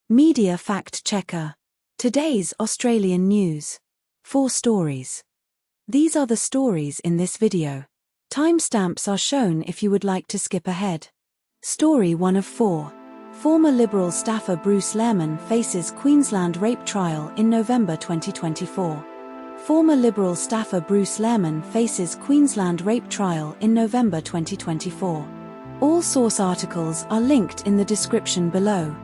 Media Fact Checker. Today's Australian news. 4 stories. These are the stories in this video. Timestamps are shown if you would like to skip ahead. Story 1 of 4. Former Liberal staffer Bruce Lehrmann faces Queensland rape trial in November 2024. Former Liberal staffer Bruce Lehrmann faces Queensland rape trial in November 2024. All source articles are linked in the description below.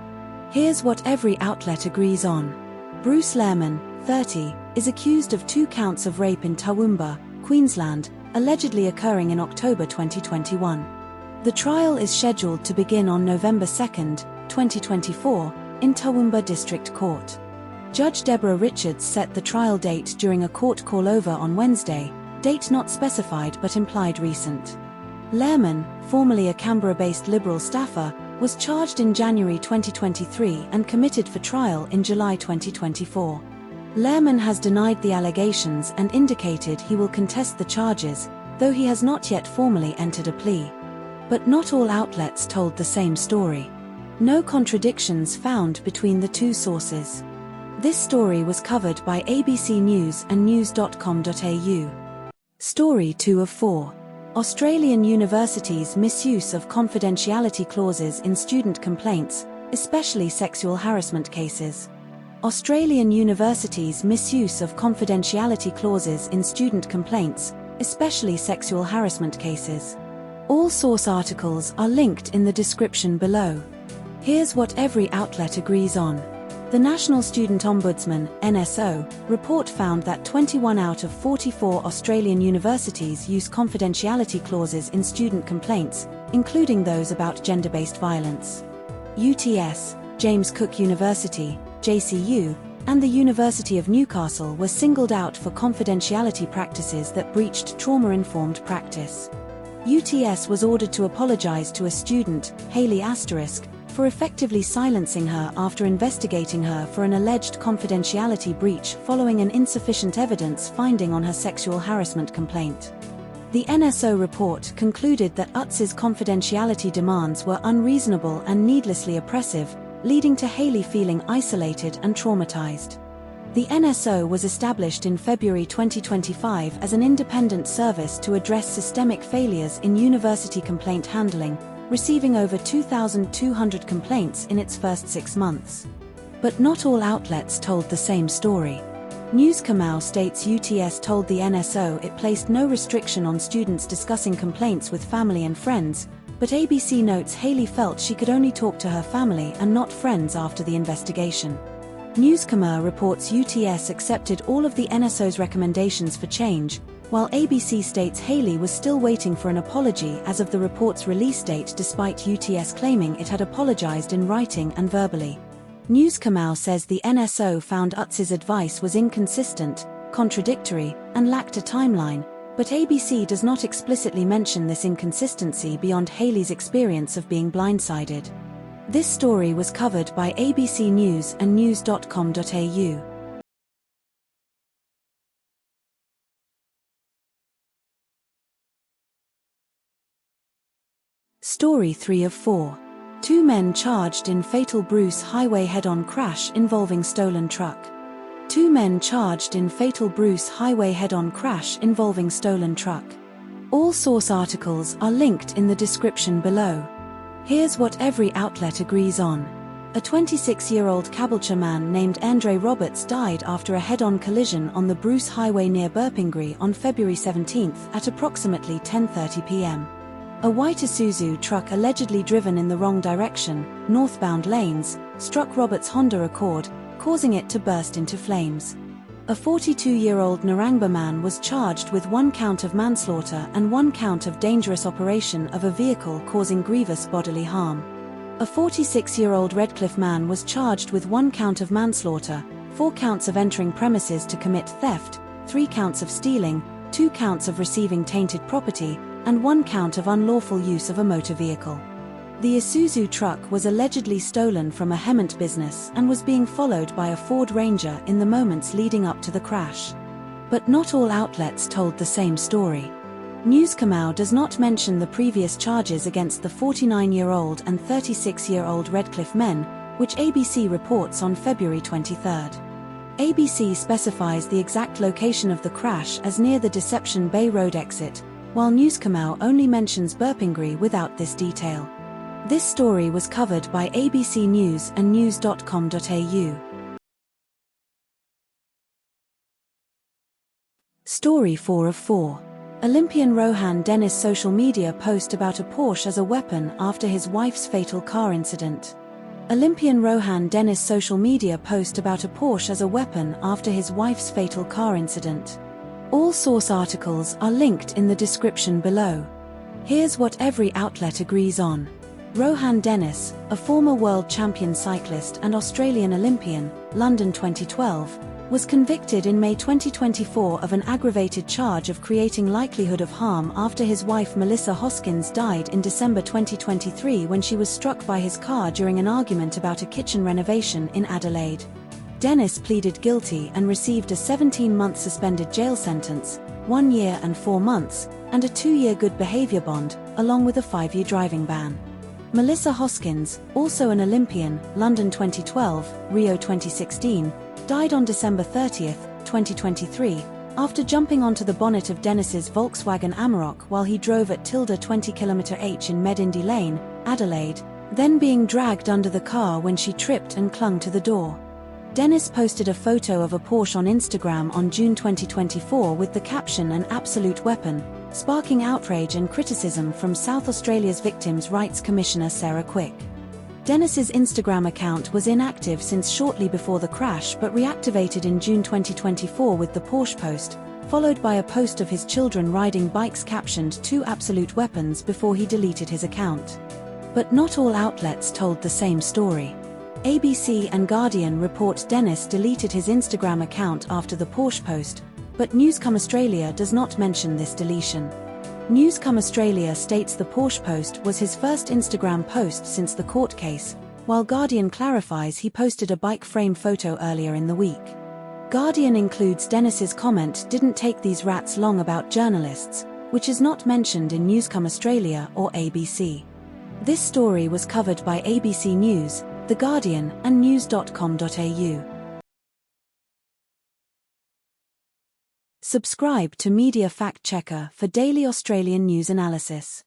Here's what every outlet agrees on. Bruce Lehrmann, 30, is accused of 2 counts of rape in Toowoomba, Queensland, allegedly occurring in October 2021. The trial is scheduled to begin on November 2, 2024, in Toowoomba District Court. Judge Deborah Richards set the trial date during a court call-over on Wednesday, date not specified but implied recent. Lehrmann, formerly a Canberra-based Liberal staffer, was charged in January 2023 and committed for trial in July 2024. Lehrmann has denied the allegations and indicated he will contest the charges, though he has not yet formally entered a plea. But not all outlets told the same story. No contradictions found between the 2 sources. This story was covered by ABC News and news.com.au. Story 2 of 4. Australian universities' misuse of confidentiality clauses in student complaints, especially sexual harassment cases. Australian universities' misuse of confidentiality clauses in student complaints, especially sexual harassment cases. All source articles are linked in the description below. Here's what every outlet agrees on. The National Student Ombudsman (NSO) report found that 21 out of 44 Australian universities use confidentiality clauses in student complaints, including those about gender-based violence. UTS, James Cook University, JCU, and the University of Newcastle were singled out for confidentiality practices that breached trauma-informed practice. UTS was ordered to apologise to a student, Hayley *, for effectively silencing her after investigating her for an alleged confidentiality breach following an insufficient evidence finding on her sexual harassment complaint. The NSO report concluded that UTS's confidentiality demands were unreasonable and needlessly oppressive, leading to Hayley feeling isolated and traumatized. The NSO was established in February 2025 as an independent service to address systemic failures in university complaint handling, receiving over 2,200 complaints in its first 6 months. But not all outlets told the same story. Newscomau states UTS told the NSO it placed no restriction on students discussing complaints with family and friends, but ABC notes Hayley felt she could only talk to her family and not friends after the investigation. Newscomau reports UTS accepted all of the NSO's recommendations for change, while ABC states Hayley was still waiting for an apology as of the report's release date despite UTS claiming it had apologized in writing and verbally. Newscomau says the NSO found UTS's advice was inconsistent, contradictory, and lacked a timeline, but ABC does not explicitly mention this inconsistency beyond Hayley's experience of being blindsided. This story was covered by ABC News and news.com.au. Story 3 of 4. 2 men charged in fatal Bruce Highway head-on crash involving stolen truck. 2 men charged in fatal Bruce Highway head-on crash involving stolen truck. All source articles are linked in the description below. Here's what every outlet agrees on. A 26-year-old Caboolture man named Andre Roberts died after a head-on collision on the Bruce Highway near Burpengary on February 17 at approximately 10:30 p.m. A white Isuzu truck allegedly driven in the wrong direction, northbound lanes, struck Roberts' Honda Accord, causing it to burst into flames. A 42-year-old Narangba man was charged with 1 count of manslaughter and 1 count of dangerous operation of a vehicle causing grievous bodily harm. A 46-year-old Redcliffe man was charged with 1 count of manslaughter, 4 counts of entering premises to commit theft, 3 counts of stealing, 2 counts of receiving tainted property, and 1 count of unlawful use of a motor vehicle. The Isuzu truck was allegedly stolen from a Hemant business and was being followed by a Ford Ranger in the moments leading up to the crash. But not all outlets told the same story. Newscomau does not mention the previous charges against the 49-year-old and 36-year-old Redcliffe men, which ABC reports on February 23. ABC specifies the exact location of the crash as near the Deception Bay Road exit, while Newscomau only mentions Burpengary without this detail. This story was covered by ABC News and news.com.au. Story 4 of 4. Olympian Rohan Dennis social media post about a Porsche as a weapon after his wife's fatal car incident. Olympian Rohan Dennis social media post about a Porsche as a weapon after his wife's fatal car incident. All source articles are linked in the description below. Here's what every outlet agrees on. Rohan Dennis, a former world champion cyclist and Australian Olympian, London 2012, was convicted in May 2024 of an aggravated charge of creating likelihood of harm after his wife Melissa Hoskins died in December 2023 when she was struck by his car during an argument about a kitchen renovation in Adelaide. Dennis pleaded guilty and received a 17-month suspended jail sentence, 1 year and 4 months, and a 2-year good behavior bond, along with a 5-year driving ban. Melissa Hoskins, also an Olympian, London 2012, Rio 2016, died on December 30, 2023, after jumping onto the bonnet of Dennis's Volkswagen Amarok while he drove at tilde 20 km/h in Medindy Lane, Adelaide, then being dragged under the car when she tripped and clung to the door. Dennis posted a photo of a Porsche on Instagram on June 2024 with the caption "An absolute weapon," sparking outrage and criticism from South Australia's Victims' Rights Commissioner Sarah Quick. Dennis's Instagram account was inactive since shortly before the crash but reactivated in June 2024 with the Porsche post, followed by a post of his children riding bikes captioned "2 absolute weapons" before he deleted his account. But not all outlets told the same story. ABC and Guardian report Dennis deleted his Instagram account after the Porsche post, but Newscom Australia does not mention this deletion. Newscom Australia states the Porsche post was his first Instagram post since the court case, while Guardian clarifies he posted a bike frame photo earlier in the week. Guardian includes Dennis's comment "didn't take these rats long" about journalists, which is not mentioned in Newscom Australia or ABC. This story was covered by ABC News, The Guardian, and news.com.au. Subscribe to Media Fact Checker for daily Australian news analysis.